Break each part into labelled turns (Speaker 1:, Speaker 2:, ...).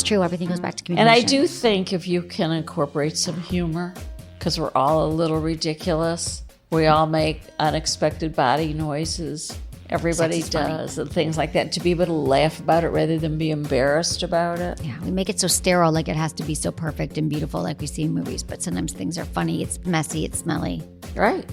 Speaker 1: true. Everything goes back to
Speaker 2: And
Speaker 1: communication.
Speaker 2: I do think if you can incorporate some humor, because we're all a little ridiculous, we all make unexpected body noises. Everybody does, and things like that. To be able to laugh about it rather than be embarrassed about it.
Speaker 1: Yeah, we make it so sterile, like it has to be so perfect and beautiful like we see in movies. But sometimes things are funny, it's messy, it's smelly.
Speaker 2: Right.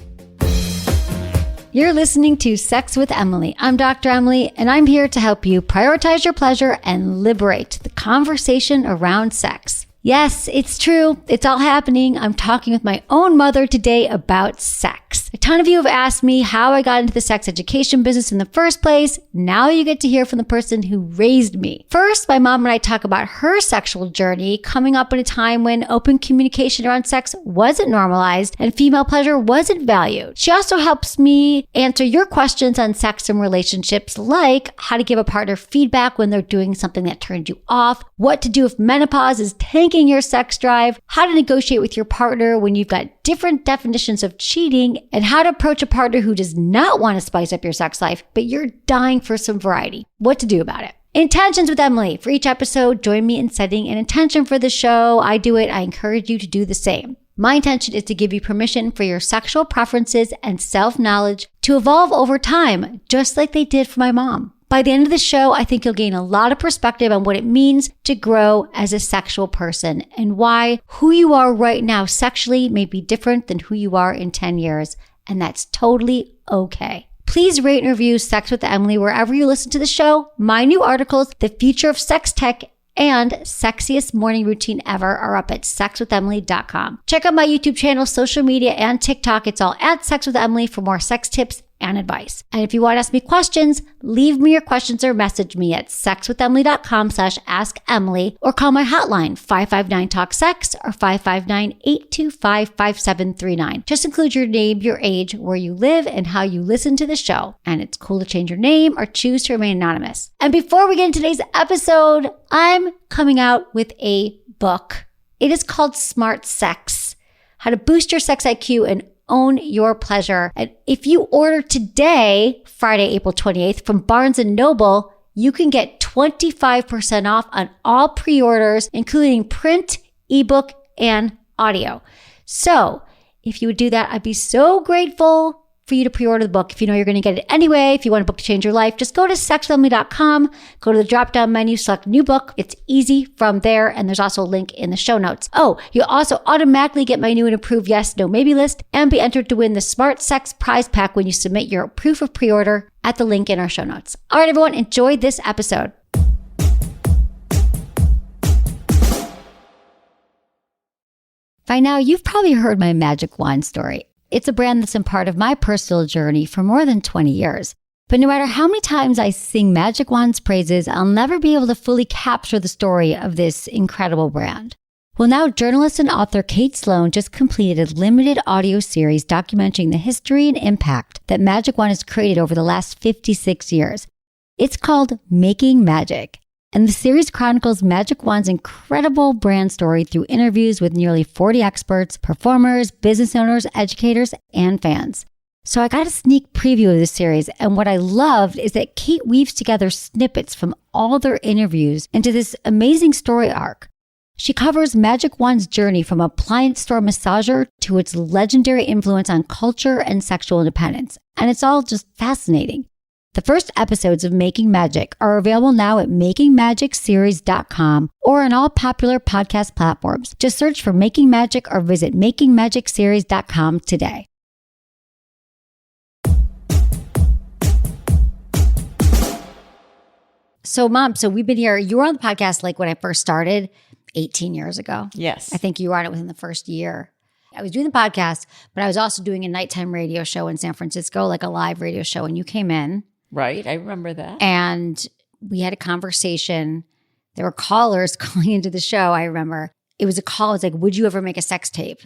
Speaker 1: You're listening to Sex with Emily. I'm Dr. Emily, and I'm here to help you prioritize your pleasure and liberate the conversation around sex. Yes, it's true. It's all happening. I'm talking with my own mother today about sex. A ton of you have asked me how I got into the sex education business in the first place. Now you get to hear from the person who raised me. First, my mom and I talk about her sexual journey coming up in a time when open communication around sex wasn't normalized and female pleasure wasn't valued. She also helps me answer your questions on sex and relationships, like how to give a partner feedback when they're doing something that turned you off, what to do if menopause is tanking your sex drive, how to negotiate with your partner when you've got different definitions of cheating, and how to approach a partner who does not want to spice up your sex life, but you're dying for some variety. What to do about it. Intentions with Emily. For each episode, join me in setting an intention for the show. I do it. I encourage you to do the same. My intention is to give you permission for your sexual preferences and self-knowledge to evolve over time, just like they did for my mom. By the end of the show, I think you'll gain a lot of perspective on what it means to grow as a sexual person and why who you are right now sexually may be different than who you are in 10 years. And that's totally okay. Please rate and review Sex with Emily wherever you listen to the show. My new articles, The Future of Sex Tech and Sexiest Morning Routine Ever, are up at sexwithemily.com. Check out my YouTube channel, social media, and TikTok. It's all at Sex with Emily for more sex tips and advice. And if you want to ask me questions, leave me your questions or message me at sexwithemily.com/assemily or call my hotline 559-TALK-SEX or 559-825-5739. Just include your name, your age, where you live, and how you listen to the show. And it's cool to change your name or choose to remain anonymous. And before we get into today's episode, I'm coming out with a book. It is called Smart Sex: How to Boost Your Sex IQ and Own Your Pleasure. And if you order today, Friday, April 28th, from Barnes & Noble, you can get 25% off on all pre-orders, including print, ebook, and audio. So if you would do that, I'd be so grateful for you to pre-order the book. If you know you're going to get it anyway, if you want a book to change your life, just go to sexwithemily.com, go to the drop-down menu, select new book. It's easy from there, and there's also a link in the show notes. Oh, you'll also automatically get my new and improved yes, no, maybe list and be entered to win the Smart Sex prize pack when you submit your proof of pre-order at the link in our show notes. All right, everyone, enjoy this episode. By now, you've probably heard my magic wand story. It's a brand that's been part of my personal journey for more than 20 years. But no matter how many times I sing Magic Wand's praises, I'll never be able to fully capture the story of this incredible brand. Well, now journalist and author Kate Sloan just completed a limited audio series documenting the history and impact that Magic Wand has created over the last 56 years. It's called Making Magic. And the series chronicles Magic Wand's incredible brand story through interviews with nearly 40 experts, performers, business owners, educators, and fans. So I got a sneak preview of this series, and what I loved is that Kate weaves together snippets from all their interviews into this amazing story arc. She covers Magic Wand's journey from appliance store massager to its legendary influence on culture and sexual independence, and it's all just fascinating. The first episodes of Making Magic are available now at makingmagicseries.com or on all popular podcast platforms. Just search for Making Magic or visit makingmagicseries.com today. So, Mom, we've been here. You were on the podcast like when I first started 18 years ago.
Speaker 2: Yes.
Speaker 1: I think you were on it within the first year. I was doing the podcast, but I was also doing a nighttime radio show in San Francisco, like a live radio show, and you came in.
Speaker 2: Right. I remember that.
Speaker 1: And we had a conversation. There were callers calling into the show. I remember it was a call. It was like, would you ever make a sex tape?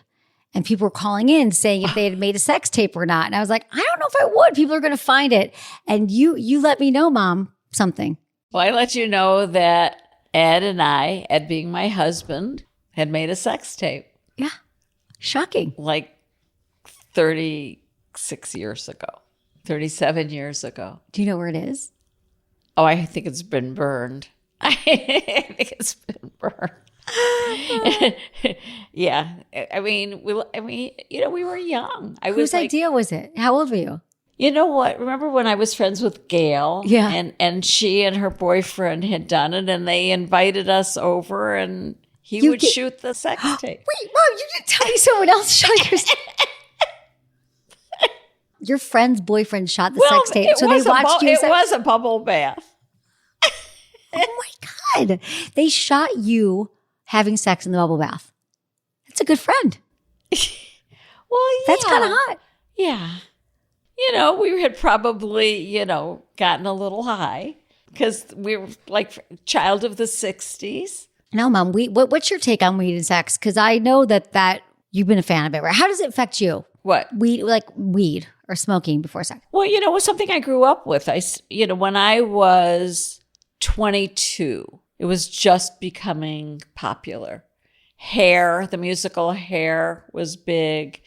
Speaker 1: And people were calling in saying if they had made a sex tape or not. And I was like, I don't know if I would. People are going to find it. And you let me know, Mom, something.
Speaker 2: Well, I let you know that Ed and I, Ed being my husband, had made a sex tape.
Speaker 1: Yeah. Shocking.
Speaker 2: Like 36 years ago. 37 years ago.
Speaker 1: Do you know where it is?
Speaker 2: Oh, I think it's been burned. I think it's been burned. Yeah. I mean, we were young.
Speaker 1: Whose idea was it? How old were you?
Speaker 2: You know what? Remember when I was friends with Gail?
Speaker 1: Yeah.
Speaker 2: And she and her boyfriend had done it, and they invited us over, and he would shoot the sex tape.
Speaker 1: Wait, Mom, you didn't tell me someone else shot your Your friend's boyfriend shot the sex tape, so they watched you.
Speaker 2: It was a bubble bath.
Speaker 1: Oh my God. They shot you having sex in the bubble bath. That's a good friend.
Speaker 2: Well, yeah.
Speaker 1: That's kind of hot.
Speaker 2: Yeah. We had probably, gotten a little high because we were like child of the 60s.
Speaker 1: No, Mom, what's your take on weed and sex? Because I know that you've been a fan of it, right? How does it affect you?
Speaker 2: What?
Speaker 1: Weed or smoking before sex?
Speaker 2: Well, it was something I grew up with. When I was 22, it was just becoming popular. Hair, the musical Hair was big.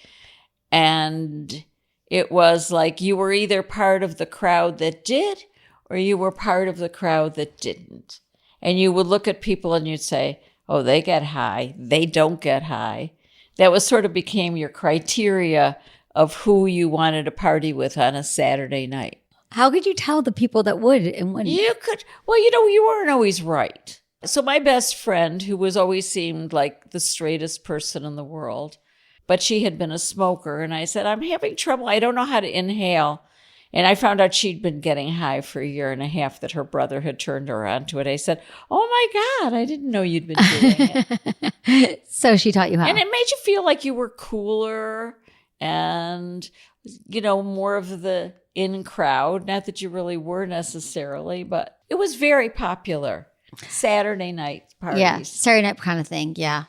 Speaker 2: And it was like you were either part of the crowd that did or you were part of the crowd that didn't. And you would look at people and you'd say, oh, they get high. They don't get high. That was sort of became your criteria of who you wanted to party with on a Saturday night.
Speaker 1: How could you tell the people that would and wouldn't?
Speaker 2: You could. Well, you weren't always right. So my best friend, who was always seemed like the straightest person in the world, but she had been a smoker. And I said, I'm having trouble. I don't know how to inhale. And I found out she'd been getting high for a year and a half, that her brother had turned her onto it. I said, oh my God, I didn't know you'd been doing it.
Speaker 1: So she taught you how.
Speaker 2: And it made you feel like you were cooler and, more of the in crowd. Not that you really were necessarily, but it was very popular. Saturday night parties.
Speaker 1: Yeah, Saturday night kind of thing. Yeah.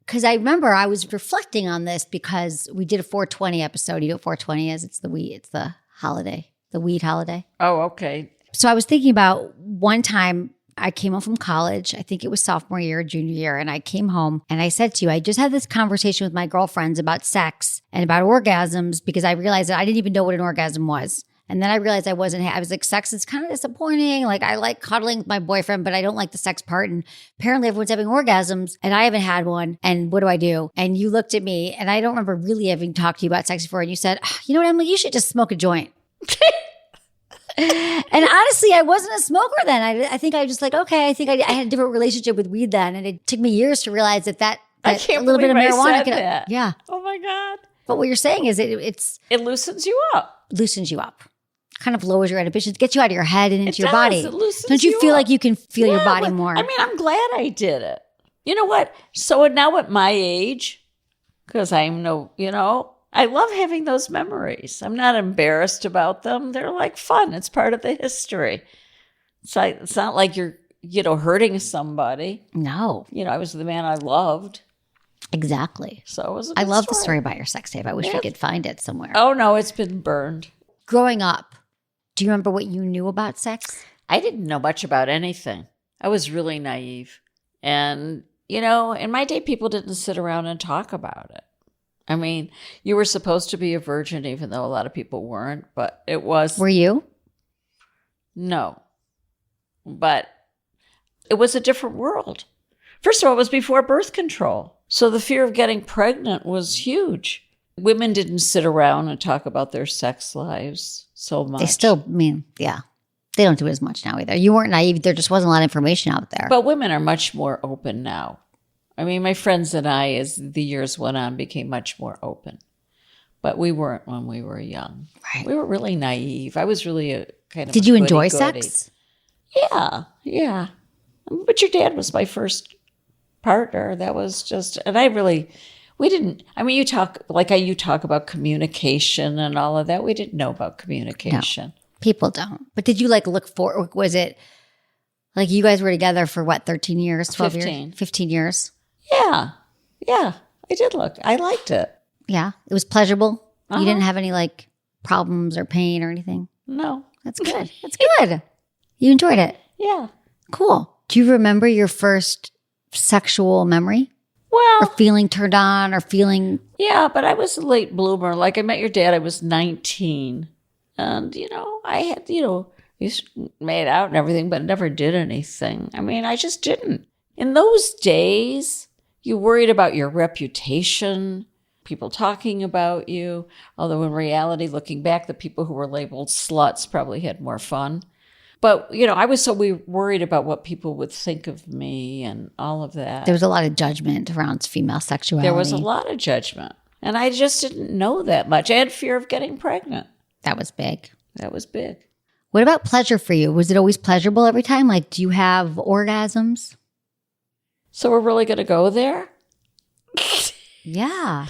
Speaker 1: Because I remember I was reflecting on this because we did a 420 episode. You know what 420 is? It's the holiday, the weed holiday.
Speaker 2: Oh, okay.
Speaker 1: So I was thinking about one time I came home from college. I think it was sophomore year, junior year. And I came home and I said to you, I just had this conversation with my girlfriends about sex and about orgasms because I realized that I didn't even know what an orgasm was. And then I realized I was like, sex is kind of disappointing. Like I like cuddling with my boyfriend, but I don't like the sex part. And apparently everyone's having orgasms and I haven't had one. And what do I do? And you looked at me and I don't remember really having talked to you about sex before. And you said, you know what, Emily, you should just smoke a joint. And honestly, I wasn't a smoker then. I think I was just like, okay, I think I had a different relationship with weed then. And it took me years to realize that
Speaker 2: I can't
Speaker 1: a little bit of marijuana
Speaker 2: said that.
Speaker 1: Yeah.
Speaker 2: Oh my God.
Speaker 1: But what you're saying is it
Speaker 2: loosens you up.
Speaker 1: Loosens you up. Kind of lowers your inhibitions, gets you out of your head and into your body.
Speaker 2: It loosens
Speaker 1: Don't you feel
Speaker 2: up.
Speaker 1: like you can feel your body more?
Speaker 2: I mean, I'm glad I did it. You know what? So now at my age, because I love having those memories. I'm not embarrassed about them. They're like fun. It's part of the history. It's not like you're, hurting somebody.
Speaker 1: No.
Speaker 2: I was the man I loved.
Speaker 1: Exactly.
Speaker 2: So it was
Speaker 1: I love the story about your sex tape. I wish we could find it somewhere.
Speaker 2: Oh, no, it's been burned.
Speaker 1: Growing up, do you remember what you knew about sex?
Speaker 2: I didn't know much about anything. I was really naive. And, in my day, people didn't sit around and talk about it. I mean, you were supposed to be a virgin, even though a lot of people weren't, but it was.
Speaker 1: Were you?
Speaker 2: No. But it was a different world. First of all, it was before birth control. So the fear of getting pregnant was huge. Women didn't sit around and talk about their sex lives so much.
Speaker 1: They still, yeah. They don't do it as much now either. You weren't naive. There just wasn't a lot of information out there.
Speaker 2: But women are much more open now. I mean, my friends and I, as the years went on, became much more open. But we weren't when we were young.
Speaker 1: Right.
Speaker 2: We were really naive. I was really a kind of
Speaker 1: Did you enjoy sex?
Speaker 2: Yeah. But your dad was my first partner. That was just, and we didn't, you talk about communication and all of that. We didn't know about communication.
Speaker 1: No, people don't. But did you look for, was it like you guys were together for what, 13 years, 12 years? 15 years?
Speaker 2: Yeah. I did look. I liked it.
Speaker 1: Yeah. It was pleasurable. You didn't have any problems or pain or anything?
Speaker 2: No.
Speaker 1: That's good. That's good. You enjoyed it?
Speaker 2: Yeah.
Speaker 1: Cool. Do you remember your first sexual memory?
Speaker 2: Well,
Speaker 1: or feeling turned on or feeling...
Speaker 2: Yeah, but I was a late bloomer. Like I met your dad, I was 19. And, I had, We made out and everything, but never did anything. I mean, I just didn't. In those days, you worried about your reputation, people talking about you. Although in reality, looking back, the people who were labeled sluts probably had more fun. But, I was so worried about what people would think of me and all of that.
Speaker 1: There was a lot of judgment around female sexuality.
Speaker 2: There was a lot of judgment. And I just didn't know that much. I had fear of getting pregnant.
Speaker 1: That was big.
Speaker 2: That was big.
Speaker 1: What about pleasure for you? Was it always pleasurable every time? Like, do you have orgasms?
Speaker 2: So we're really going to go there?
Speaker 1: Yeah.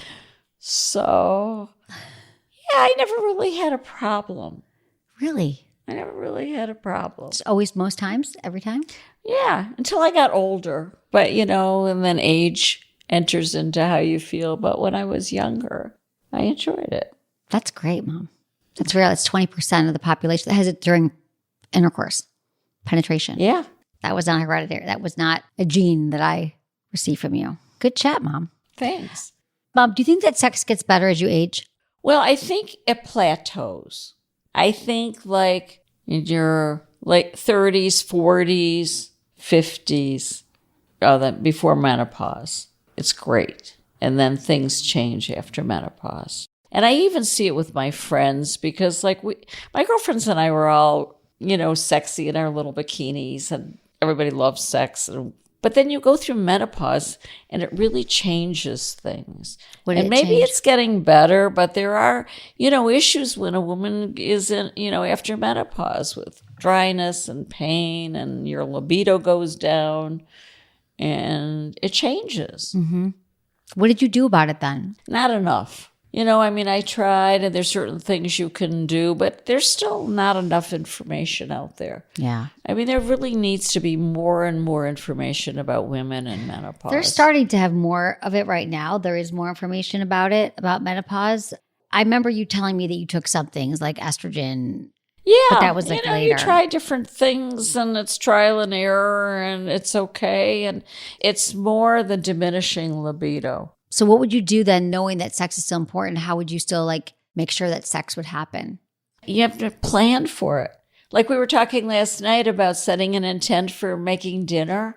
Speaker 2: So, yeah, I never really had a problem.
Speaker 1: Really?
Speaker 2: I never really had a problem.
Speaker 1: It's always, most times, every time?
Speaker 2: Yeah, until I got older. But, and then age enters into how you feel. But when I was younger, I enjoyed it.
Speaker 1: That's great, Mom. That's real. It's 20% of the population that has it during intercourse, penetration.
Speaker 2: Yeah.
Speaker 1: That was not hereditary. That was not a gene that I received from you. Good chat, Mom.
Speaker 2: Thanks.
Speaker 1: Mom, do you think that sex gets better as you age?
Speaker 2: Well, I think it plateaus. I think like in your late 30s, 40s, 50s, before menopause, it's great. And then things change after menopause. And I even see it with my friends because my girlfriends and I were all, sexy in our little bikinis and everybody loves sex. But then you go through menopause and it really changes things. And maybe it's getting better, but there are, issues when a woman is in, after menopause with dryness and pain and your libido goes down and it changes.
Speaker 1: Mm-hmm. What did you do about it then?
Speaker 2: Not enough. I tried and there's certain things you can do, but there's still not enough information out there.
Speaker 1: Yeah.
Speaker 2: There really needs to be more and more information about women and menopause.
Speaker 1: They're starting to have more of it right now. There is more information about it, about menopause. I remember you telling me that you took some things like estrogen.
Speaker 2: Yeah.
Speaker 1: But that was later.
Speaker 2: You try different things and it's trial and error and it's okay. And it's more the diminishing libido.
Speaker 1: So what would you do then, knowing that sex is still important? How would you still make sure that sex would happen?
Speaker 2: You have to plan for it. Like we were talking last night about setting an intent for making dinner.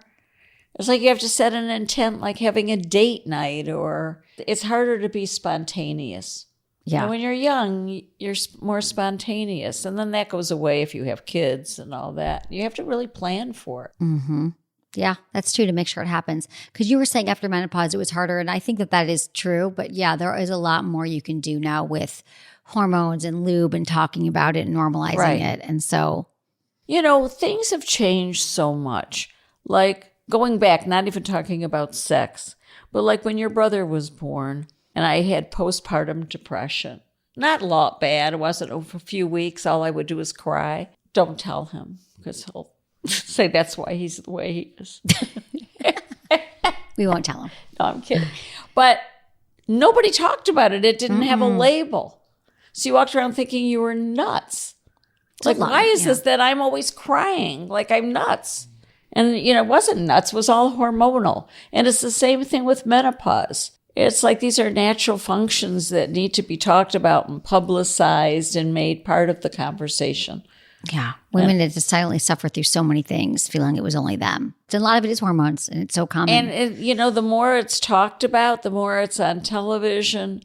Speaker 2: It's like you have to set an intent like having a date night, or it's harder to be spontaneous.
Speaker 1: Yeah.
Speaker 2: And when you're young, you're more spontaneous. And then that goes away if you have kids and all that. You have to really plan for it.
Speaker 1: Mm-hmm. Yeah, that's true, to make sure it happens. Because you were saying after menopause, it was harder. And I think that is true. But yeah, there is a lot more you can do now with hormones and lube and talking about it and normalizing it. And so,
Speaker 2: things have changed so much. Like going back, not even talking about sex, but like when your brother was born and I had postpartum depression. Not a lot bad. It wasn't over a few weeks. All I would do is cry. Don't tell him because he'll say that's why he's the way he is.
Speaker 1: We won't tell him.
Speaker 2: No, I'm kidding. But nobody talked about it. It didn't have a label. So you walked around thinking you were nuts. Like, why is this that I'm always crying? Like I'm nuts. And, it wasn't nuts. It was all hormonal. And it's the same thing with menopause. It's like these are natural functions that need to be talked about and publicized and made part of the conversation.
Speaker 1: Yeah. Women that just silently suffer through so many things, feeling it was only them. And a lot of it is hormones, and it's so common.
Speaker 2: And, the more it's talked about, the more it's on television,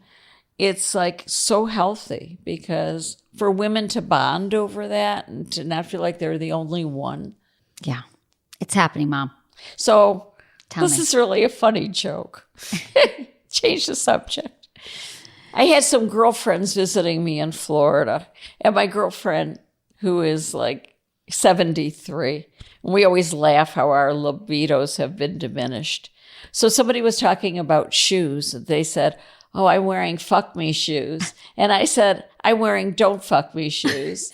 Speaker 2: it's like so healthy because for women to bond over that and to not feel like they're the only one.
Speaker 1: Yeah. It's happening, Mom.
Speaker 2: So
Speaker 1: Tell me.
Speaker 2: Is really a funny joke. Change the subject. I had some girlfriends visiting me in Florida, and my girlfriend, who is like 73. And we always laugh how our libidos have been diminished. So somebody was talking about shoes. And they said, oh, I'm wearing fuck me shoes. And I said, I'm wearing don't fuck me shoes.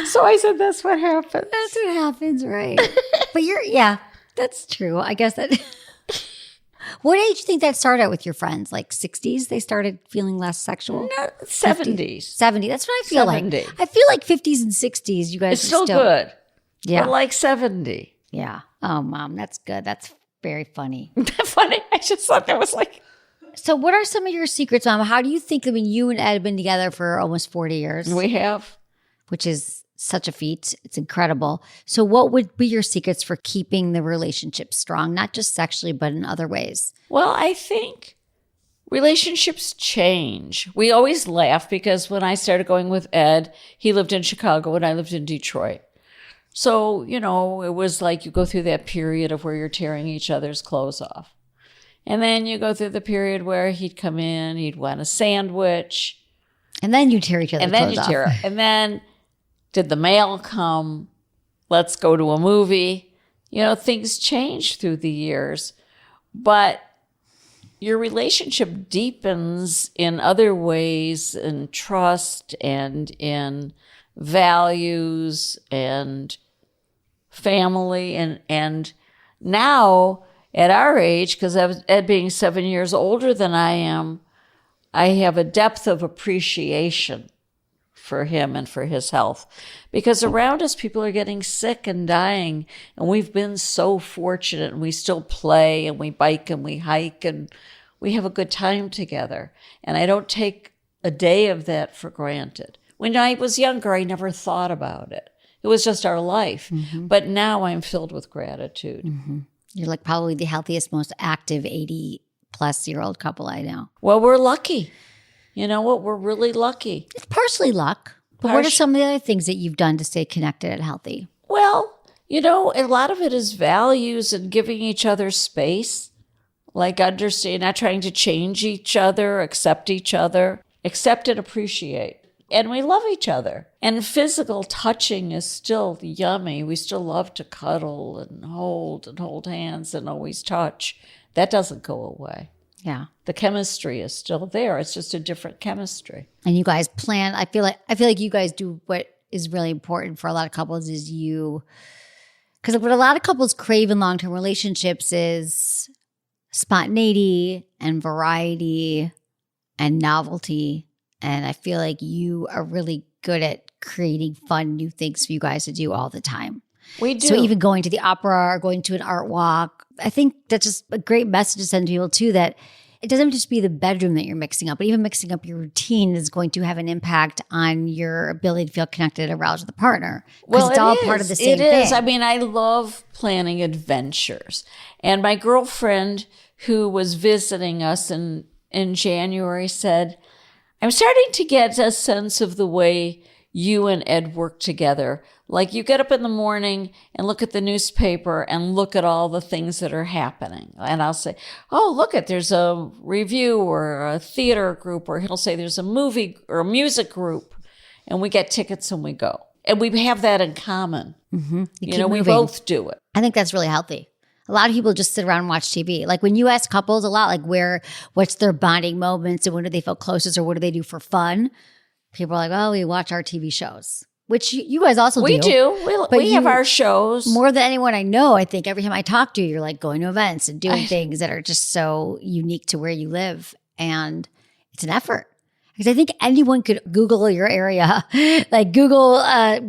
Speaker 2: So I said, that's what happens.
Speaker 1: That's what happens, right? But that's true. I guess that... What age do you think that started out with your friends? Like 60s, they started feeling less sexual?
Speaker 2: No, 70s.
Speaker 1: 70. That's what I feel
Speaker 2: 70.
Speaker 1: like. I feel like 50s and 60s, you guys
Speaker 2: it's still good.
Speaker 1: Yeah.
Speaker 2: But like 70.
Speaker 1: Yeah. Oh, Mom, that's good. That's very funny.
Speaker 2: Funny. I just thought that was like...
Speaker 1: So what are some of your secrets, Mom? How do you think, you and Ed have been together for almost 40 years.
Speaker 2: We have.
Speaker 1: Which is such a feat. It's incredible. So what would be your secrets for keeping the relationship strong, not just sexually, but in other ways?
Speaker 2: Well, I think relationships change. We always laugh because when I started going with Ed, he lived in Chicago and I lived in Detroit. So, it was like you go through that period of where you're tearing each other's clothes off. And then you go through the period where he'd come in, he'd want a sandwich.
Speaker 1: And then you tear each other's clothes off.
Speaker 2: And then did the mail come? Let's go to a movie. Things change through the years. But your relationship deepens in other ways, in trust and in values and family. And now at our age, because Ed being 7 years older than I am, I have a depth of appreciation for him and for his health. Because around us, people are getting sick and dying. And we've been so fortunate, and we still play and we bike and we hike and we have a good time together. And I don't take a day of that for granted. When I was younger, I never thought about it. It was just our life. Mm-hmm. But now I'm filled with gratitude.
Speaker 1: Mm-hmm. You're like probably the healthiest, most active 80-plus-year-old couple I know.
Speaker 2: Well, we're lucky. You know what? We're really lucky.
Speaker 1: It's partially luck. But what are some of the other things that you've done to stay connected and healthy?
Speaker 2: Well, a lot of it is values and giving each other space. Like understand, not trying to change each other, accept and appreciate. And we love each other. And physical touching is still yummy. We still love to cuddle and hold hands and always touch. That doesn't go away.
Speaker 1: Yeah.
Speaker 2: The chemistry is still there. It's just a different chemistry.
Speaker 1: And you guys plan. I feel like you guys do what is really important for a lot of couples is because what a lot of couples crave in long-term relationships is spontaneity and variety and novelty. And I feel like you are really good at creating fun new things for you guys to do all the time.
Speaker 2: We do.
Speaker 1: So even going to the opera or going to an art walk, I think that's just a great message to send to people too, that it doesn't just be the bedroom that you're mixing up, but even mixing up your routine is going to have an impact on your ability to feel connected and aroused with a partner. Well, it's all part of the same thing.
Speaker 2: It is. I mean, I love planning adventures. And my girlfriend who was visiting us in January said, I'm starting to get a sense of the way you and Ed work together. Like you get up in the morning and look at the newspaper and look at all the things that are happening. And I'll say, oh, look there's a review or a theater group, or he'll say there's a movie or a music group, and we get tickets and we go. And we have that in common.
Speaker 1: Mm-hmm.
Speaker 2: We both do it.
Speaker 1: I think that's really healthy. A lot of people just sit around and watch TV. Like when you ask couples a lot, like what's their bonding moments and when do they feel closest or what do they do for fun? People are like, oh, we watch our TV shows, which you guys also do.
Speaker 2: We do. We have our shows.
Speaker 1: More than anyone I know, I think every time I talk to you, you're like going to events and doing things that are just so unique to where you live. And it's an effort. Because I think anyone could Google your area, like Google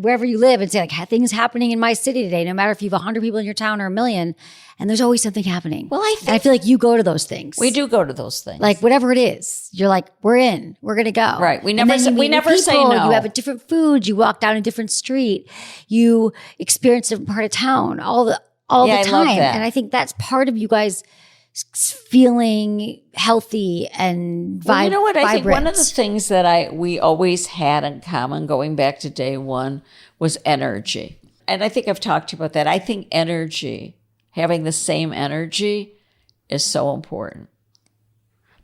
Speaker 1: wherever you live and say like things happening in my city today, no matter if you have 100 people in your town or 1 million, and there's always something happening.
Speaker 2: Well,
Speaker 1: I feel like you go to those things.
Speaker 2: We do go to those things.
Speaker 1: Like whatever it is, you're like, we're in, we're going to go.
Speaker 2: Right. We never say no.
Speaker 1: You have a different food. You walk down a different street. You experience a different part of town all the time.
Speaker 2: I love that.
Speaker 1: And I think that's part of you guys feeling healthy and vibrant.
Speaker 2: Well, you know what? I think one of the things that we always had in common going back to day one was energy. And I think I've talked to you about that. I think energy, having the same energy is so important.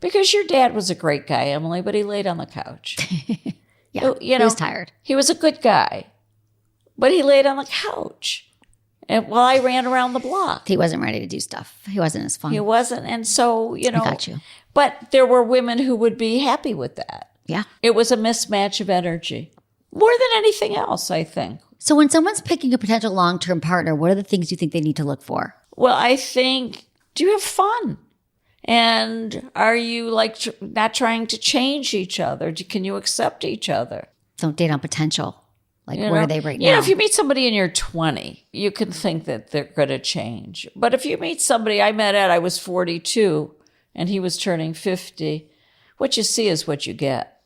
Speaker 2: Because your dad was a great guy, Emily, but he laid on the couch.
Speaker 1: Yeah, he was tired.
Speaker 2: He was a good guy, but he laid on the couch. And while I ran around the block.
Speaker 1: He wasn't ready to do stuff. He wasn't as fun.
Speaker 2: He wasn't. And so,
Speaker 1: I got you.
Speaker 2: But there were women who would be happy with that.
Speaker 1: Yeah.
Speaker 2: It was a mismatch of energy. More than anything else, I think.
Speaker 1: So when someone's picking a potential long-term partner, what are the things you think they need to look for?
Speaker 2: Well, I think, do you have fun? And are you not trying to change each other? Can you accept each other?
Speaker 1: Don't date on potential. Like, where are they right now?
Speaker 2: If you meet somebody and you're 20, you can think that they're going to change. But if you meet somebody, I met Ed, I was 42, and he was turning 50, what you see is what you get.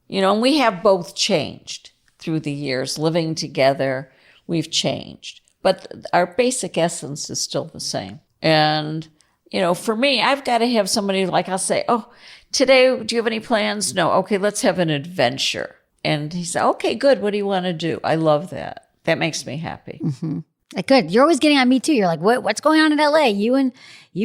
Speaker 2: And we have both changed through the years. Living together, we've changed. But our basic essence is still the same. And, for me, I've got to have somebody like I'll say, oh, today, do you have any plans? No. Okay, let's have an adventure. And he said, okay, good. What do you want to do? I love that. That makes me happy.
Speaker 1: Mm-hmm. Good. You're always getting on me too. You're like, what's going on in LA? You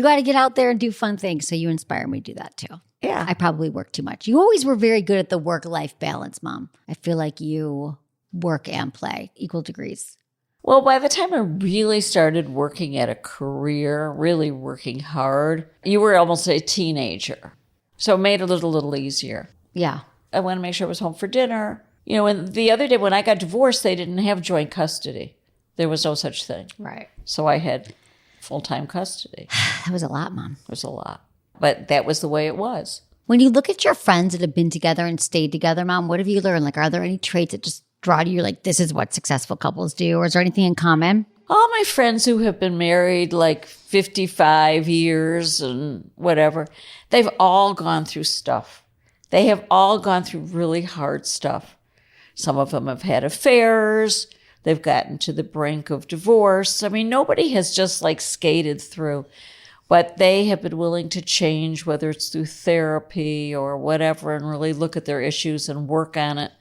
Speaker 1: got to get out there and do fun things. So you inspire me to do that too.
Speaker 2: Yeah.
Speaker 1: I probably work too much. You always were very good at the work-life balance, Mom. I feel like you work and play equal degrees.
Speaker 2: Well, by the time I really started working at a career, really working hard, you were almost a teenager. So it made it a little easier.
Speaker 1: Yeah.
Speaker 2: I want to make sure I was home for dinner. And the other day when I got divorced, they didn't have joint custody. There was no such thing.
Speaker 1: Right.
Speaker 2: So I had full-time custody.
Speaker 1: That was a lot, Mom.
Speaker 2: It was a lot. But that was the way it was.
Speaker 1: When you look at your friends that have been together and stayed together, Mom, what have you learned? Like, are there any traits that just draw to you? Like, this is what successful couples do? Or is there anything in common?
Speaker 2: All my friends who have been married like 55 years and whatever, they've all gone through stuff. They have all gone through really hard stuff. Some of them have had affairs. They've gotten to the brink of divorce. I mean, nobody has just like skated through, but they have been willing to change, whether it's through therapy or whatever, and really look at their issues and work on it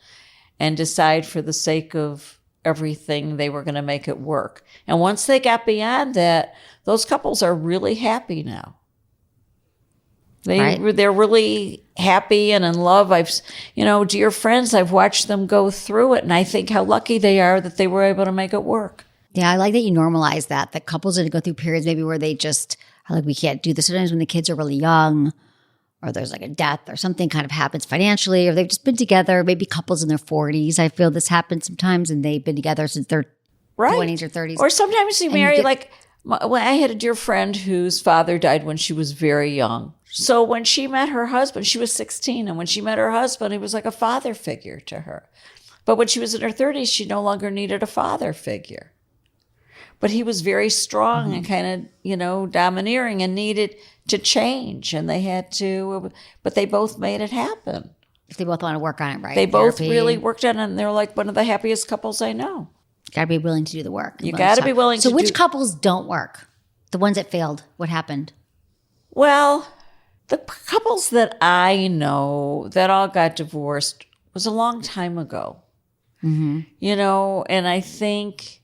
Speaker 2: and decide for the sake of everything they were going to make it work. And once they got beyond that, those couples are really happy now. They're really happy and in love. Dear friends, I've watched them go through it, and I think how lucky they are that they were able to make it work.
Speaker 1: Yeah, I like that you normalize that couples are going to go through periods maybe where they just are like, we can't do this. Sometimes when the kids are really young, or there's like a death or something kind of happens financially, or they've just been together, maybe couples in their 40s. I feel this happens sometimes, and they've been together since their 20s or 30s.
Speaker 2: Or sometimes you marry I had a dear friend whose father died when she was very young. So when she met her husband, she was 16. And when she met her husband, he was like a father figure to her. But when she was in her 30s, she no longer needed a father figure. But he was very strong and kind of, domineering and needed to change. And they had to, but they both made it happen.
Speaker 1: If they both want to work on it, right?
Speaker 2: They both really worked on it. And they're like one of the happiest couples I know.
Speaker 1: Got to be willing to do the work.
Speaker 2: You got to be willing to do.
Speaker 1: So which couples don't work? The ones that failed, what happened?
Speaker 2: Well, the couples that I know that all got divorced was a long time ago. Mm-hmm. And I think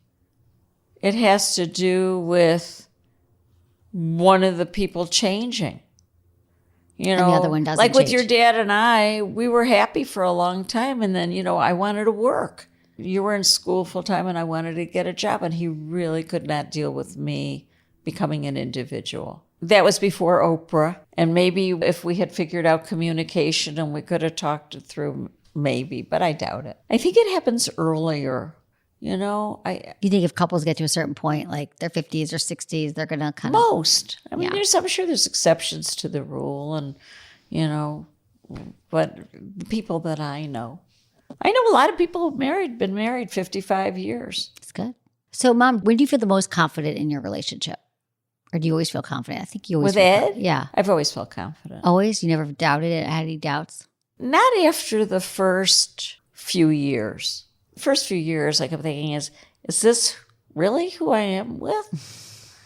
Speaker 2: it has to do with one of the people changing.
Speaker 1: And the other one doesn't
Speaker 2: like with
Speaker 1: change.
Speaker 2: your dad and I, we were happy for a long time. And then, I wanted to work. You were in school full time and I wanted to get a job. And he really could not deal with me becoming an individual. That was before Oprah. And maybe if we had figured out communication and we could have talked it through, maybe, but I doubt it. I think it happens earlier. You think if couples get to a certain point, like their 50s or 60s, they're going to kind of...
Speaker 1: Most.
Speaker 2: I mean, I'm sure there's exceptions to the rule and, but the people that I know a lot of people have been married 55 years.
Speaker 1: That's good. So, Mom, when do you feel the most confident in your relationship? Or do you always feel confident? I think you always
Speaker 2: With Ed?
Speaker 1: Yeah.
Speaker 2: I've always felt confident.
Speaker 1: Always? You never doubted it? Had any doubts?
Speaker 2: Not after the first few years. The first few years, I kept thinking, is this really who I am with?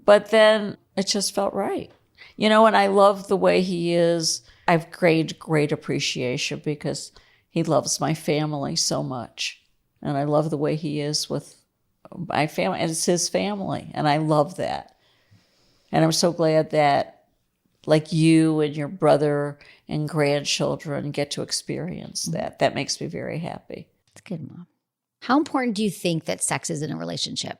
Speaker 2: But then it just felt right. And I love the way he is. I've gained great appreciation because he loves my family so much. And I love the way he is with my family. And it's his family. And I love that. And I'm so glad that, like, you and your brother and grandchildren get to experience that. That makes me very happy.
Speaker 1: That's good, Mom. How important do you think that sex is in a relationship?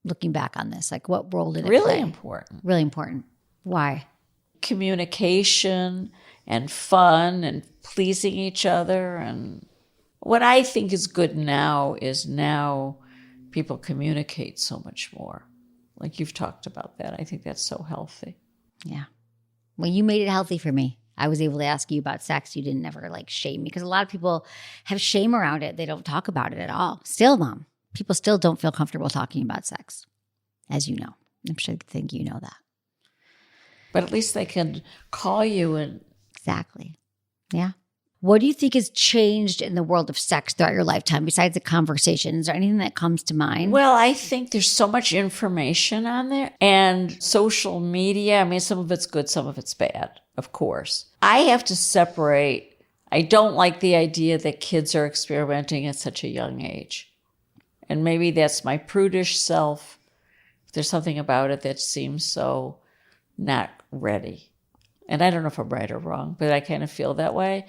Speaker 1: Looking back on this, like what role did it play?
Speaker 2: Really important.
Speaker 1: Really important. Why?
Speaker 2: Communication and fun and pleasing each other. And what I think is good now is people communicate so much more. Like you've talked about that. I think that's so healthy.
Speaker 1: Yeah. Well, you made it healthy for me. I was able to ask you about sex. You didn't never shame me because a lot of people have shame around it. They don't talk about it at all. Still, Mom, people still don't feel comfortable talking about sex, as you know. I'm sure I think you know that.
Speaker 2: But at least they can call you and...
Speaker 1: Exactly. Yeah. What do you think has changed in the world of sex throughout your lifetime besides the conversation? Is there anything that comes to mind?
Speaker 2: Well, I think there's so much information on there and social media. I mean, some of it's good, some of it's bad, of course. I have to separate. I don't like the idea that kids are experimenting at such a young age. And maybe that's my prudish self. There's something about it that seems so not ready. And I don't know if I'm right or wrong, but I kind of feel that way.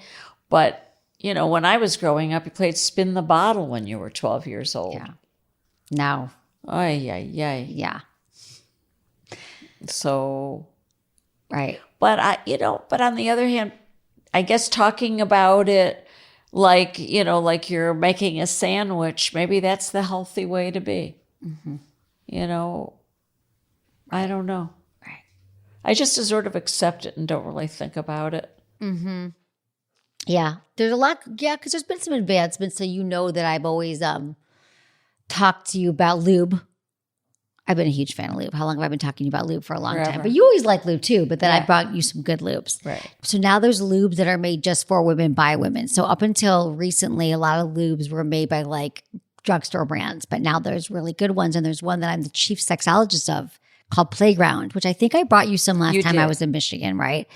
Speaker 2: But, when I was growing up, you played spin the bottle when you were 12 years old.
Speaker 1: Yeah. No.
Speaker 2: Ay, ay, ay.
Speaker 1: Yeah.
Speaker 2: So.
Speaker 1: Right.
Speaker 2: But but on the other hand, I guess talking about it like you're making a sandwich, maybe that's the healthy way to be. Mm-hmm. I don't know.
Speaker 1: Right.
Speaker 2: I just sort of accept it and don't really think about it.
Speaker 1: Mm-hmm. Yeah. There's a lot. Yeah. Because there's been some advancements. So that I've always talked to you about lube. I've been a huge fan of lube. How long have I been talking to you about lube? For a long time. But you always like lube too. But then I brought you some good lubes.
Speaker 2: Right.
Speaker 1: So now there's lubes that are made just for women by women. So up until recently, a lot of lubes were made by like drugstore brands. But now there's really good ones. And there's one that I'm the chief sexologist of called Playground, which I think I brought you some last time I was in Michigan, right?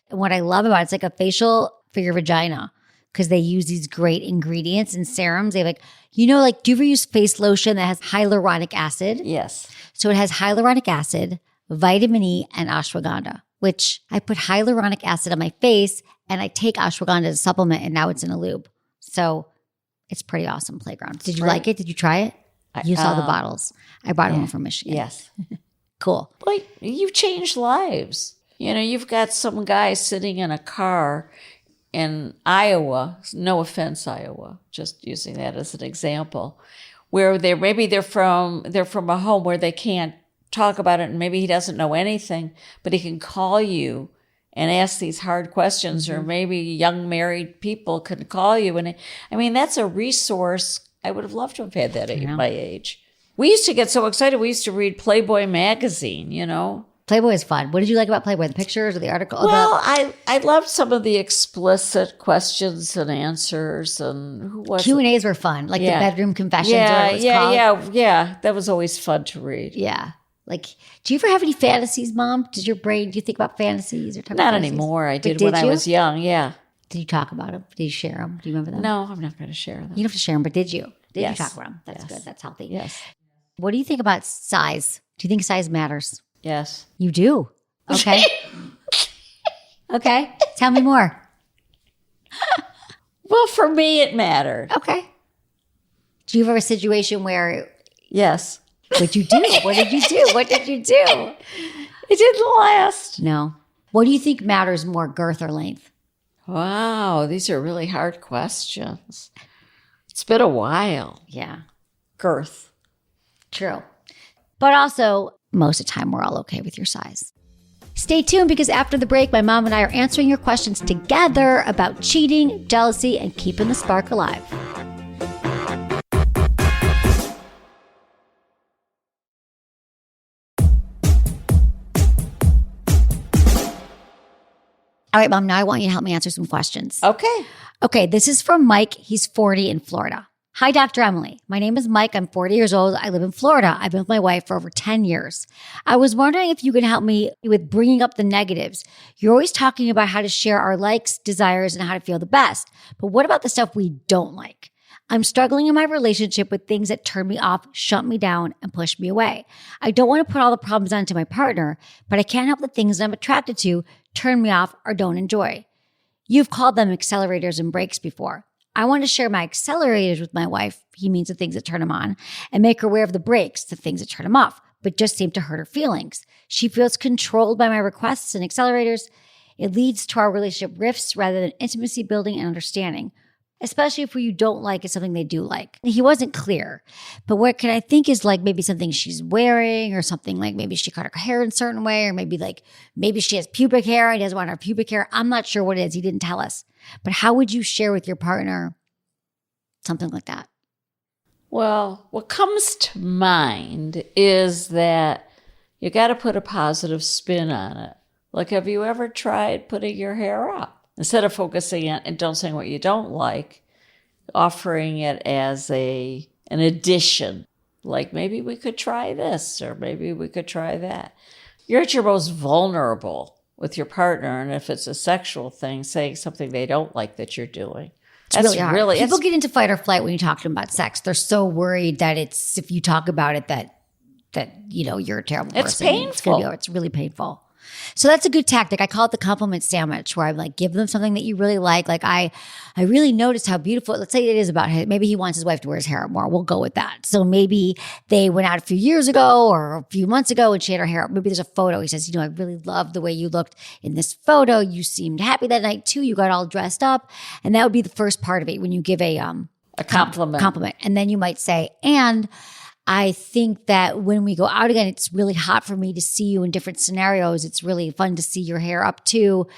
Speaker 1: And what I love about it's like a facial for your vagina because they use these great ingredients and serums. They do you ever use face lotion that has hyaluronic acid?
Speaker 2: Yes.
Speaker 1: So it has hyaluronic acid, vitamin E, and ashwagandha, which I put hyaluronic acid on my face and I take ashwagandha as a supplement and now it's in a lube. So it's pretty awesome. Playground. Did you like it? Did you try it? You saw the bottles. I brought them from Michigan.
Speaker 2: Yes.
Speaker 1: Cool.
Speaker 2: Like you've changed lives. You've got some guy sitting in a car in Iowa, no offense, Iowa, just using that as an example, where they're from a home where they can't talk about it and maybe he doesn't know anything, but he can call you and ask these hard questions, or maybe young married people can call you. And that's a resource. I would have loved to have had that at my age. We used to get so excited. We used to read Playboy magazine,
Speaker 1: Playboy is fun. What did you like about Playboy? The pictures or the article?
Speaker 2: Well, I loved some of the explicit questions and answers, and who was
Speaker 1: Q&As were fun, like the bedroom confessions. or whatever it was called.
Speaker 2: Yeah. That was always fun to read.
Speaker 1: Yeah. Like, do you ever have any fantasies, Mom? Do you think about fantasies or talk about fantasies?
Speaker 2: Anymore. I did when I was young. Yeah.
Speaker 1: Did you talk about them? Did you share them? Do you remember them?
Speaker 2: No, I'm not going to share them.
Speaker 1: You don't have to share them, but did you? Did you talk about them? That's good. That's healthy.
Speaker 2: Yes.
Speaker 1: What do you think about size? Do you think size matters?
Speaker 2: Yes.
Speaker 1: You do? Okay. Okay. Tell me more.
Speaker 2: Well, for me, it mattered.
Speaker 1: Okay. Do you ever have a situation where...
Speaker 2: Yes.
Speaker 1: What'd you do? What did you do? What did you do?
Speaker 2: It didn't last.
Speaker 1: No. What do you think matters more, girth or length?
Speaker 2: Wow, these are really hard questions. It's been a while.
Speaker 1: Yeah.
Speaker 2: Girth.
Speaker 1: True. But also, most of the time, we're all okay with your size. Stay tuned because after the break, my mom and I are answering your questions together about cheating, jealousy, and keeping the spark alive. All right, Mom, now I want you to help me answer some questions. Okay, this is from Mike. He's 40 in Florida. Hi, Dr. Emily. My name is Mike. I'm 40 years old. I live in Florida. I've been with my wife for over 10 years. I was wondering if you could help me with bringing up the negatives. You're always talking about how to share our likes, desires, and how to feel the best. But what about the stuff we don't like? I'm struggling in my relationship with things that turn me off, shut me down, and push me away. I don't want to put all the problems onto my partner, but I can't help the things that I'm attracted to turn me off or don't enjoy. You've called them accelerators and brakes before. I want to share my accelerators with my wife, he means the things that turn him on, and make her aware of the brakes, the things that turn him off, but just seem to hurt her feelings. She feels controlled by my requests and accelerators. It leads to our relationship rifts rather than intimacy building and understanding, especially if what you don't like is something they do like. He wasn't clear, but what can I think is like maybe something she's wearing or something like maybe she cut her hair in a certain way or maybe she has pubic hair and he doesn't want her pubic hair. I'm not sure what it is. He didn't tell us. But how would you share with your partner something like that?
Speaker 2: Well, what comes to mind is that you got to put a positive spin on it. Like, have you ever tried putting your hair up? Instead of focusing on and don't saying what you don't like, offering it as an addition. Like, maybe we could try this, or maybe we could try that. You're at your most vulnerable with your partner, and if it's a sexual thing, saying something they don't like that you're doing.
Speaker 1: It's really hard. People get into fight or flight when you talk to them about sex. They're so worried that if you talk about it that you're a terrible person.
Speaker 2: It's painful.
Speaker 1: It's really painful. So that's a good tactic. I call it the compliment sandwich, where I like give them something that you really like. Like I really noticed how beautiful, let's say it is about him. Maybe he wants his wife to wear his hair up more. We'll go with that. So maybe they went out a few years ago or a few months ago and she had her hair up. Maybe there's a photo. He says, I really love the way you looked in this photo. You seemed happy that night too. You got all dressed up. And that would be the first part of it when you give a compliment. And then you might say, and I think that when we go out again, it's really hot for me to see you in different scenarios. It's really fun to see your hair up too,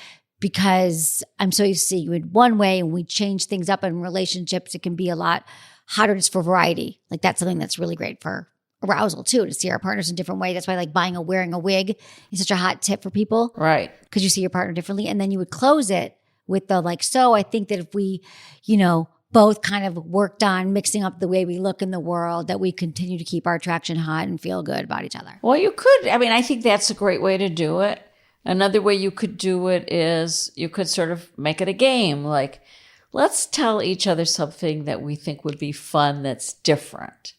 Speaker 1: because I'm so used to seeing you in one way, and we change things up in relationships. It can be a lot hotter just for variety. Like that's something that's really great for arousal too, to see our partners in different ways. That's why like wearing a wig is such a hot tip for people.
Speaker 2: Right.
Speaker 1: Because you see your partner differently. And then you would close it with the like, so I think that if we, both kind of worked on mixing up the way we look in the world, that we continue to keep our attraction hot and feel good about each other.
Speaker 2: Well, you could. I think that's a great way to do it. Another way you could do it is you could sort of make it a game. Like, let's tell each other something that we think would be fun that's different.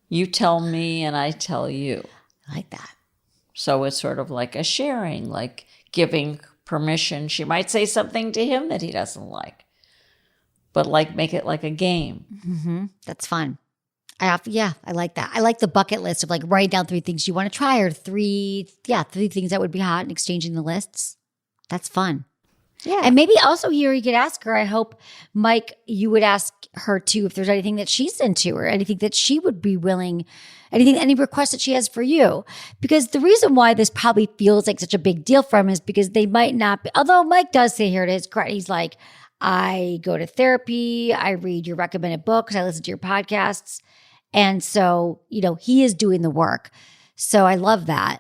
Speaker 2: You tell me and I tell you.
Speaker 1: I like that.
Speaker 2: So it's sort of like a sharing, like giving permission. She might say something to him that he doesn't like, but like make it like a game.
Speaker 1: Mm-hmm. That's fun. I like that. I like the bucket list of like writing down 3 things you want to try, or 3 things that would be hot, and exchanging the lists. That's fun. Yeah. And maybe also here you could ask her, I hope, Mike, you would ask her too if there's anything that she's into or anything that she would be willing, any requests that she has for you. Because the reason why this probably feels like such a big deal for him is because they might not be, although Mike does say here to his credit, he's like, I go to therapy, I read your recommended books, I listen to your podcasts. And so, he is doing the work. So I love that.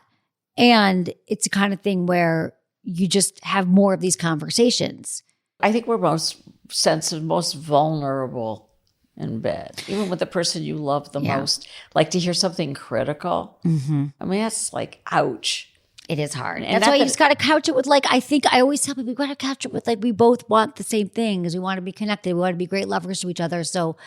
Speaker 1: And it's the kind of thing where you just have more of these conversations.
Speaker 2: I think we're most sensitive, most vulnerable in bed, even with the person you love the most. Like to hear something critical. Mm-hmm. That's like, ouch.
Speaker 1: It is hard. And that's why you just got to couch it with I always tell people, we got to couch it with we both want the same things. We want to be connected. We want to be great lovers to each other. So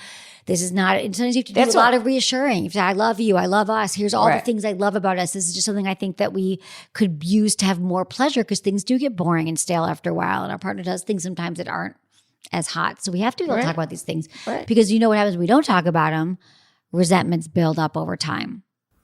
Speaker 1: this is not, sometimes you have to do a lot of reassuring. You have to say, I love you. I love us. Here's all the things I love about us. This is just something I think that we could use to have more pleasure, because things do get boring and stale after a while. And our partner does things sometimes that aren't as hot. So we have to be able to talk about these things. Right. Because what happens when we don't talk about them? Resentments build up over time.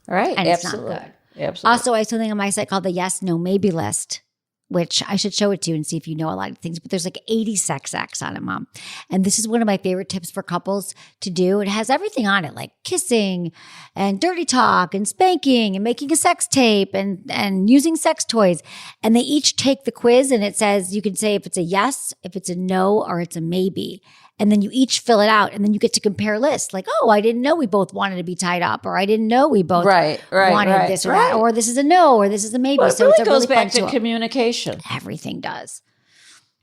Speaker 2: Right.
Speaker 1: And
Speaker 2: Absolutely.
Speaker 1: It's not good.
Speaker 2: Absolutely.
Speaker 1: Also, I have something on my site called the yes, no, maybe list, which I should show it to you and see if you know a lot of things. But there's like 80 sex acts on it, Mom. And this is one of my favorite tips for couples to do. It has everything on it, like kissing and dirty talk and spanking and making a sex tape and using sex toys. And they each take the quiz, and it says, you can say if it's a yes, if it's a no, or it's a maybe. And then you each fill it out, and then you get to compare lists. Like, oh, I didn't know we both wanted to be tied up, or I didn't know we both wanted this or that, or this is a no, or this is a maybe.
Speaker 2: Well,
Speaker 1: so
Speaker 2: really
Speaker 1: it's
Speaker 2: goes back to communication.
Speaker 1: Everything does.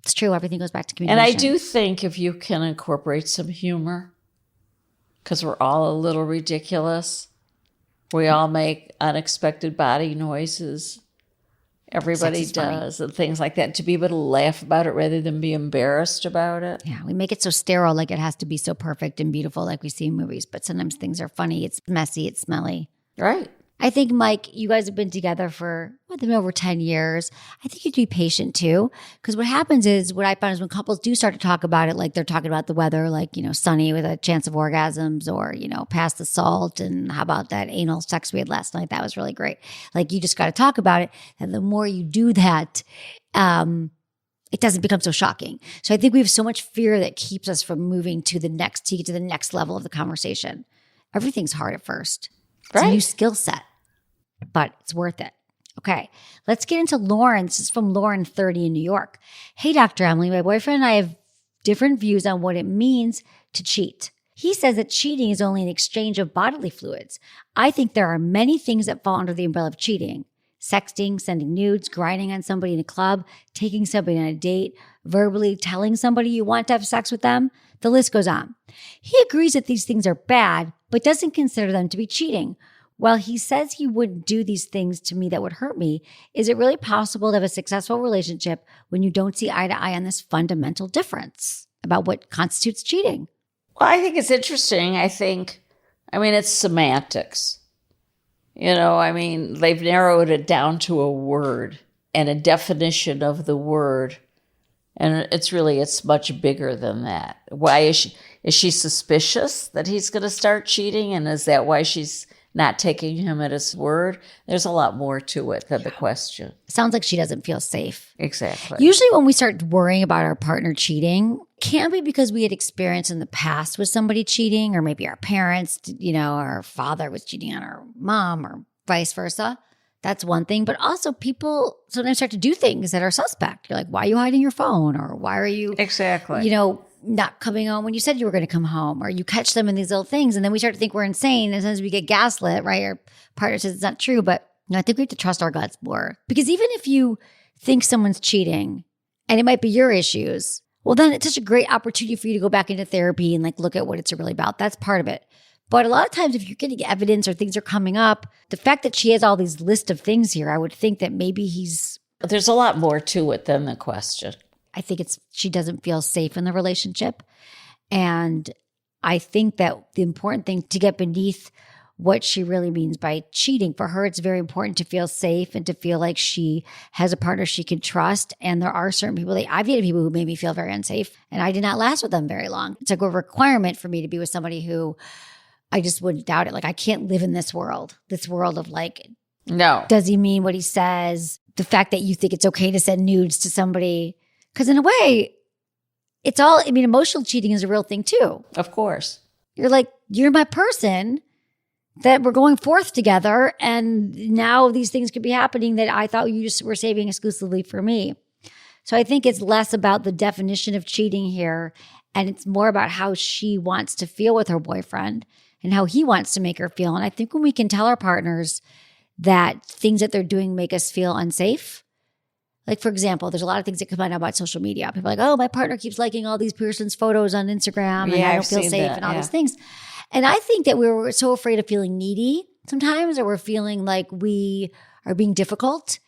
Speaker 1: It's true. Everything goes back to communication.
Speaker 2: And I do think if you can incorporate some humor, because we're all a little ridiculous. We all make unexpected body noises. Everybody does, and things like that. To be able to laugh about it rather than be embarrassed about it.
Speaker 1: Yeah, we make it so sterile, like it has to be so perfect and beautiful like we see in movies. But sometimes things are funny, it's messy, it's smelly.
Speaker 2: Right.
Speaker 1: I think, Mike, you guys have been together for over 10 years. I think you'd be patient too. Because what happens is, what I found is when couples do start to talk about it, like they're talking about the weather, like, sunny with a chance of orgasms, or, past the salt. And how about that anal sex we had last night? That was really great. Like, you just got to talk about it. And the more you do that, it doesn't become so shocking. So I think we have so much fear that keeps us from moving to the next level of the conversation. Everything's hard at first. It's a new skill set, but it's worth it. Okay, let's get into Lauren. This is from Lauren, 30 in New York. Hey, Dr. Emily, my boyfriend and I have different views on what it means to cheat. He says that cheating is only an exchange of bodily fluids. I think there are many things that fall under the umbrella of cheating. sexting, sending nudes, grinding on somebody in a club, taking somebody on a date, verbally telling somebody you want to have sex with them. The list goes on. He agrees that these things are bad, but doesn't consider them to be cheating. While he says he wouldn't do these things to me that would hurt me, is it really possible to have a successful relationship when you don't see eye to eye on this fundamental difference about what constitutes cheating?
Speaker 2: Well, I think it's interesting. It's semantics. They've narrowed it down to a word and a definition of the word. And it's much bigger than that. Why is she suspicious that he's going to start cheating? And is that why she's not taking him at his word? There's a lot more to it than the question.
Speaker 1: Sounds like she doesn't feel safe.
Speaker 2: Exactly.
Speaker 1: Usually when we start worrying about our partner cheating, can be because we had experience in the past with somebody cheating, or maybe our parents, our father was cheating on our mom or vice versa. That's one thing. But also people sometimes start to do things that are suspect. You're like, why are you hiding your phone? Or why are you,
Speaker 2: exactly,
Speaker 1: not coming home when you said you were going to come home? Or you catch them in these little things. And then we start to think we're insane. And sometimes we get gaslit, right? Our partner says it's not true. But I think we have to trust our guts more. Because even if you think someone's cheating and it might be your issues, well, then it's such a great opportunity for you to go back into therapy and look at what it's really about. That's part of it. But a lot of times if you're getting evidence or things are coming up, the fact that she has all these list of things here, I would think that maybe
Speaker 2: there's a lot more to it than the question.
Speaker 1: I think she doesn't feel safe in the relationship. And I think that the important thing to get beneath what she really means by cheating, for her, it's very important to feel safe and to feel like she has a partner she can trust. And there are certain people I've dated people who made me feel very unsafe, and I did not last with them very long. It's like a requirement for me to be with somebody who I just wouldn't doubt it. Like, I can't live in this world of
Speaker 2: no.
Speaker 1: Does he mean what he says? The fact that you think it's okay to send nudes to somebody. Because in a way, emotional cheating is a real thing too.
Speaker 2: Of course.
Speaker 1: You're like, you're my person that we're going forth together. And now these things could be happening that I thought you just were saving exclusively for me. So I think it's less about the definition of cheating here. And it's more about how she wants to feel with her boyfriend and how he wants to make her feel. And I think when we can tell our partners that things that they're doing make us feel unsafe. Like, for example, there's a lot of things that come out now about social media. People are like, oh, my partner keeps liking all these person's photos on Instagram and I don't feel safe and all these things. And I think that we're so afraid of feeling needy sometimes, or we're feeling like we are being difficult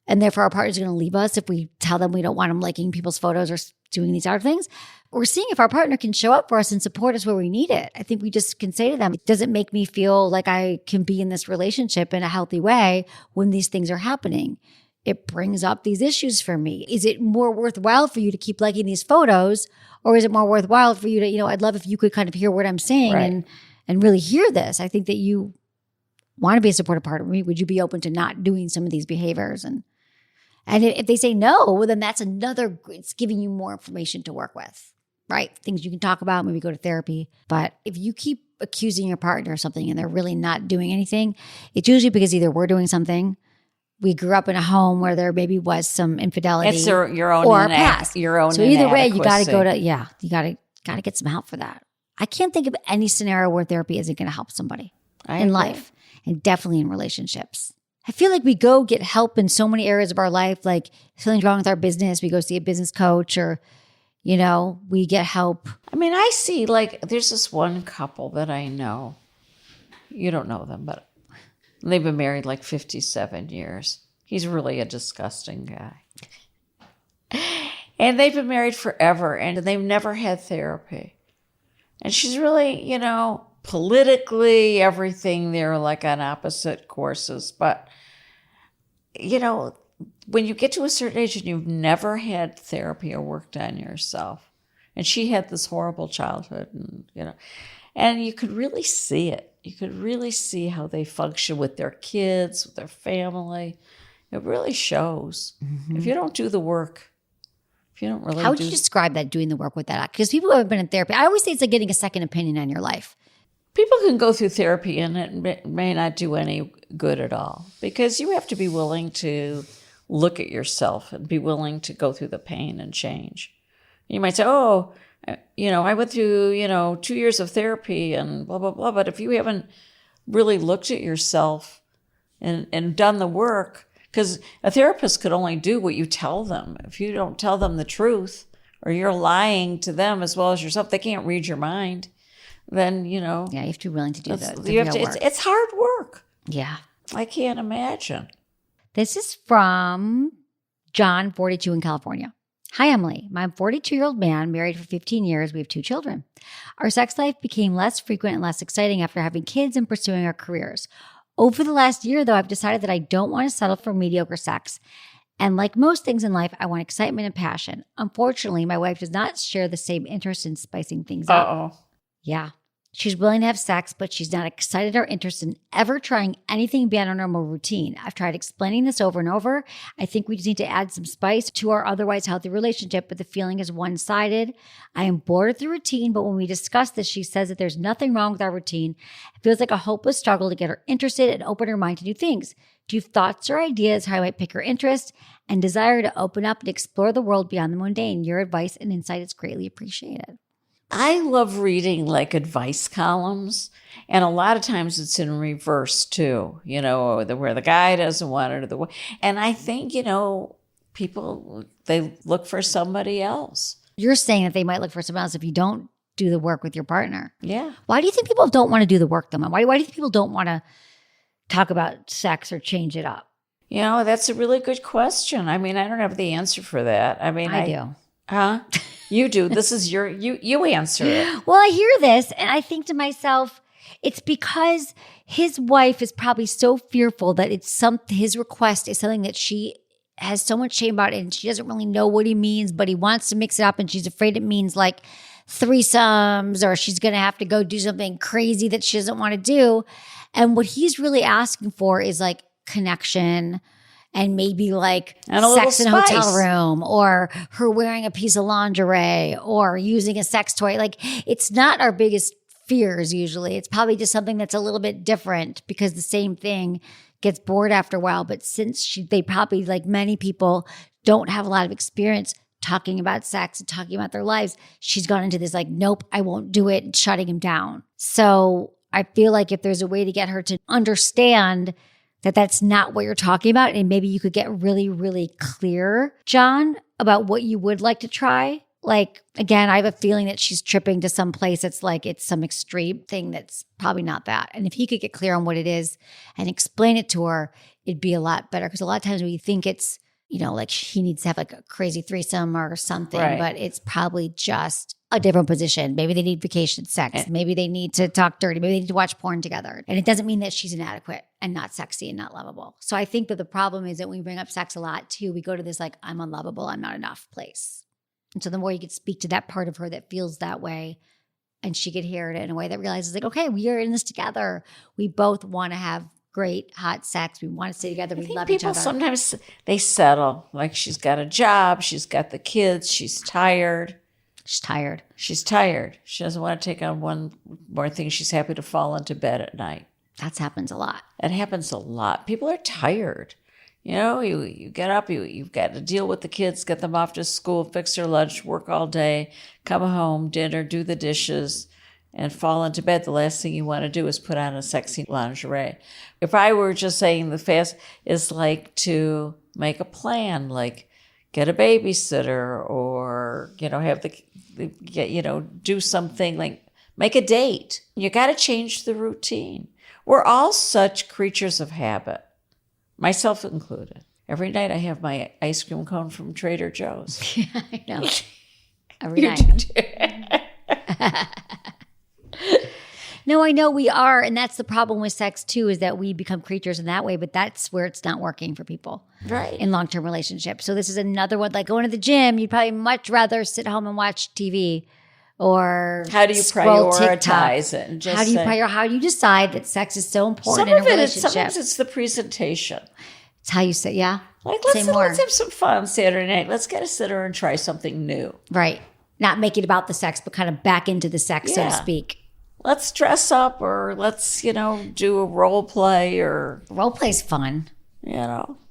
Speaker 1: and therefore our partner's going to leave us if we tell them we don't want them liking people's photos or doing these other things. We're seeing if our partner can show up for us and support us where we need it. I think we just can say to them, it doesn't make me feel like I can be in this relationship in a healthy way when these things are happening. It brings up these issues for me. Is it more worthwhile for you to keep liking these photos, or is it more worthwhile for you to, I'd love if you could kind of hear what I'm saying and really hear this. I think that you want to be a supportive partner with me. Would you be open to not doing some of these behaviors? And if they say no, well, then that's it's giving you more information to work with, right? Things you can talk about, maybe go to therapy. But if you keep accusing your partner of something and they're really not doing anything, it's usually because either we're doing something, we grew up in a home where there maybe was some infidelity,
Speaker 2: it's your own
Speaker 1: or past.
Speaker 2: Your own.
Speaker 1: So either way, you got to go to you got to get some help for that. I can't think of any scenario where therapy isn't going to help somebody in life, and definitely in relationships. I feel like we go get help in so many areas of our life, like something's wrong with our business, we go see a business coach, or we get help.
Speaker 2: I see, there's this one couple that I know. You don't know them, but they've been married 57 years. He's really a disgusting guy. And they've been married forever, and they've never had therapy. And she's really, politically, everything, they're on opposite courses. But, when you get to a certain age and you've never had therapy or worked on yourself, and she had this horrible childhood, and you could really see it. You could really see how they function with their kids, with their family. It really shows. Mm-hmm. If you don't do the work, if you don't really
Speaker 1: How would you describe that, doing the work with that? Because people who have been in therapy, I always say it's like getting a second opinion on your life.
Speaker 2: People can go through therapy and it may not do any good at all, because you have to be willing to look at yourself and be willing to go through the pain and change. You might say, oh, I went through, 2 years of therapy and blah, blah, blah. But if you haven't really looked at yourself and done the work, Because a therapist could only do what you tell them. If you don't tell them the truth, or you're lying to them as well as yourself, they can't read your mind. Then,
Speaker 1: Yeah, you have to be willing to do that.
Speaker 2: It's hard work.
Speaker 1: Yeah.
Speaker 2: I can't imagine.
Speaker 1: This is from John, 42 in California. Hi, Emily. My 42-year-old man, married for 15 years. We have 2 children. Our sex life became less frequent and less exciting after having kids and pursuing our careers. Over the last year, though, I've decided that I don't want to settle for mediocre sex. And like most things in life, I want excitement and passion. Unfortunately, my wife does not share the same interest in spicing things up.
Speaker 2: Uh-oh.
Speaker 1: Yeah. She's willing to have sex, but she's not excited or interested in ever trying anything beyond our normal routine. I've tried explaining this over and over. I think we just need to add some spice to our otherwise healthy relationship, but the feeling is one-sided. I am bored with the routine, but when we discuss this, she says that there's nothing wrong with our routine. It feels like a hopeless struggle to get her interested and open her mind to new things. Do you have thoughts or ideas how I might pick her interest and desire to open up and explore the world beyond the mundane? Your advice and insight is greatly appreciated.
Speaker 2: I love reading like advice columns, and a lot of times it's in reverse too, where the guy doesn't want it and I think, people, they look for somebody else.
Speaker 1: You're saying that they might look for someone else if you don't do the work with your partner.
Speaker 2: Yeah.
Speaker 1: Why do you think people don't want to do the work though? Why do you think people don't want to talk about sex or change it up?
Speaker 2: That's a really good question. I mean, I don't have the answer for that. I mean,
Speaker 1: I do.
Speaker 2: Huh? You do. This is you answer it.
Speaker 1: Well, I hear this and I think to myself, it's because his wife is probably so fearful that his request is something that she has so much shame about and she doesn't really know what he means, but he wants to mix it up and she's afraid it means like threesomes or she's going to have to go do something crazy that she doesn't want to do. And what he's really asking for is like connection and maybe like sex in a hotel room or her wearing a piece of lingerie or using a sex toy. Like it's not our biggest fears usually. It's probably just something that's a little bit different because the same thing gets bored after a while. But since they probably, like many people, don't have a lot of experience talking about sex and talking about their lives, she's gone into this like, nope, I won't do it, and shutting him down. So I feel like if there's a way to get her to understand that that's not what you're talking about, and maybe you could get really, really clear, John, about what you would like to try. Like, again, I have a feeling that she's tripping to some place that's like it's some extreme thing that's probably not that. And if he could get clear on what it is and explain it to her, it'd be a lot better. Because a lot of times when you think it's, like he needs to have like a crazy threesome or something, right, but it's probably just a different position. Maybe they need vacation sex. Maybe they need to talk dirty. Maybe they need to watch porn together. And it doesn't mean that she's inadequate and not sexy and not lovable. So I think that the problem is that when we bring up sex a lot too, we go to this like, I'm unlovable, I'm not enough place. And so the more you could speak to that part of her that feels that way, and she could hear it in a way that realizes like, okay, we are in this together. We both want to have great hot sex. We want to stay together. We love each other.
Speaker 2: People sometimes they settle. Like she's got a job. She's got the kids. She's tired.
Speaker 1: She's tired.
Speaker 2: She's tired. She doesn't want to take on one more thing. She's happy to fall into bed at night.
Speaker 1: That happens a lot.
Speaker 2: It happens a lot. People are tired. You get up, you've got to deal with the kids, get them off to school, fix their lunch, work all day, come home, dinner, do the dishes, and fall into bed. The last thing you want to do is put on a sexy lingerie. If I were just saying the fast is like to make a plan, like get a babysitter or, have do something like make a date. You got to change the routine. We're all such creatures of habit. Myself included. Every night I have my ice cream cone from Trader Joe's.
Speaker 1: Yeah, I know. Every night. No, I know we are. And that's the problem with sex too, is that we become creatures in that way, but that's where it's not working for people.
Speaker 2: Right.
Speaker 1: In long-term relationships. So this is another one, like going to the gym, you'd probably much rather sit home and watch TV or
Speaker 2: how do you prioritize it? And just
Speaker 1: how do you decide that sex is so important in a relationship?
Speaker 2: Sometimes it's the presentation.
Speaker 1: It's how you say, yeah.
Speaker 2: Like let's have some fun Saturday night. Let's get a sitter and try something new.
Speaker 1: Right. Not make it about the sex, but kind of back into the sex, so to speak.
Speaker 2: Let's dress up or let's, do a role play or
Speaker 1: role play's fun.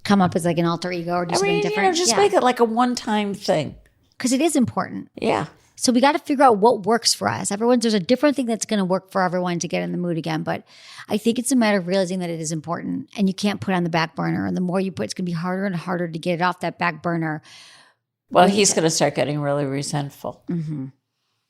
Speaker 2: Come
Speaker 1: up as like an alter ego or do something different.
Speaker 2: Make it like a one-time thing.
Speaker 1: Because it is important.
Speaker 2: Yeah.
Speaker 1: So we got to figure out what works for us. There's a different thing that's going to work for everyone to get in the mood again. But I think it's a matter of realizing that it is important and you can't put it on the back burner. And the more you put, it's going to be harder and harder to get it off that back burner.
Speaker 2: Well, he's going to start getting really resentful.
Speaker 1: Mm-hmm.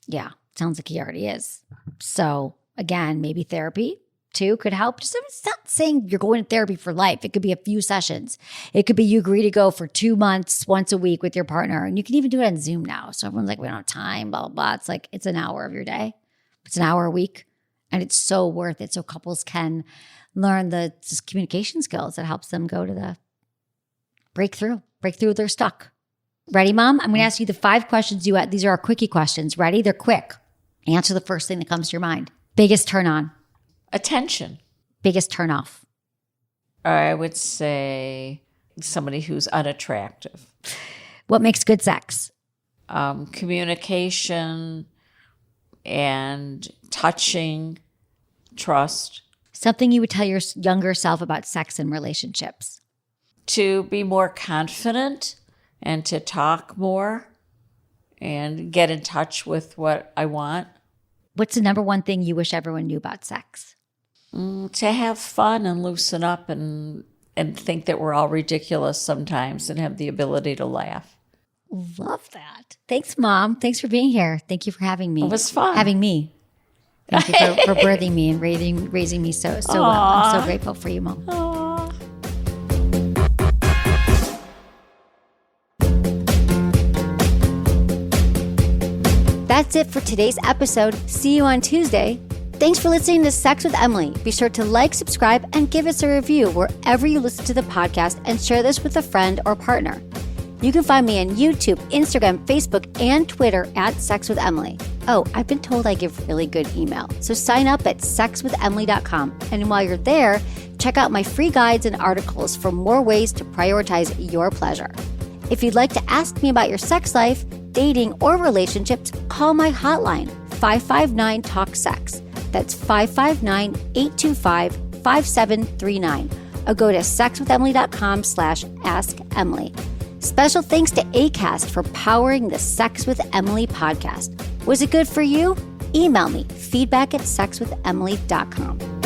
Speaker 1: Yeah. Sounds like he already is. So again, maybe therapy too could help. Just, it's not saying you're going to therapy for life. It could be a few sessions. It could be you agree to go for 2 months, once a week with your partner. And you can even do it on Zoom now. So everyone's like, we don't have time, blah, blah, blah. It's like, it's an hour of your day. It's an hour a week. And it's so worth it. So couples can learn the just communication skills that helps them go to the breakthrough they're stuck. Ready, Mom? I'm going to ask you the 5 questions you had. These are our quickie questions. Ready? They're quick. Answer the first thing that comes to your mind. Biggest turn on.
Speaker 2: Attention.
Speaker 1: Biggest turn off.
Speaker 2: I would say somebody who's unattractive.
Speaker 1: What makes good sex?
Speaker 2: Communication and touching, trust.
Speaker 1: Something you would tell your younger self about sex and relationships.
Speaker 2: To be more confident and to talk more and get in touch with what I want.
Speaker 1: What's the number one thing you wish everyone knew about sex?
Speaker 2: To have fun and loosen up and think that we're all ridiculous sometimes and have the ability to laugh.
Speaker 1: Love that. Thanks, Mom. Thanks for being here. Thank you for having me.
Speaker 2: It was fun.
Speaker 1: Having me. Thank you for birthing me and raising me so well. I'm so grateful for you, Mom.
Speaker 2: Aww.
Speaker 1: That's it for today's episode. See you on Tuesday. Thanks for listening to Sex with Emily. Be sure to like, subscribe, and give us a review wherever you listen to the podcast and share this with a friend or partner. You can find me on YouTube, Instagram, Facebook, and Twitter at Sex with Emily. Oh, I've been told I give really good email. So sign up at sexwithemily.com. And while you're there, check out my free guides and articles for more ways to prioritize your pleasure. If you'd like to ask me about your sex life, dating, or relationships, call my hotline, 559-TALK-SEX. That's 559-825-5739. Or go to sexwithemily.com/askemily. Special thanks to Acast for powering the Sex with Emily podcast. Was it good for you? Email me, feedback@sexwithemily.com.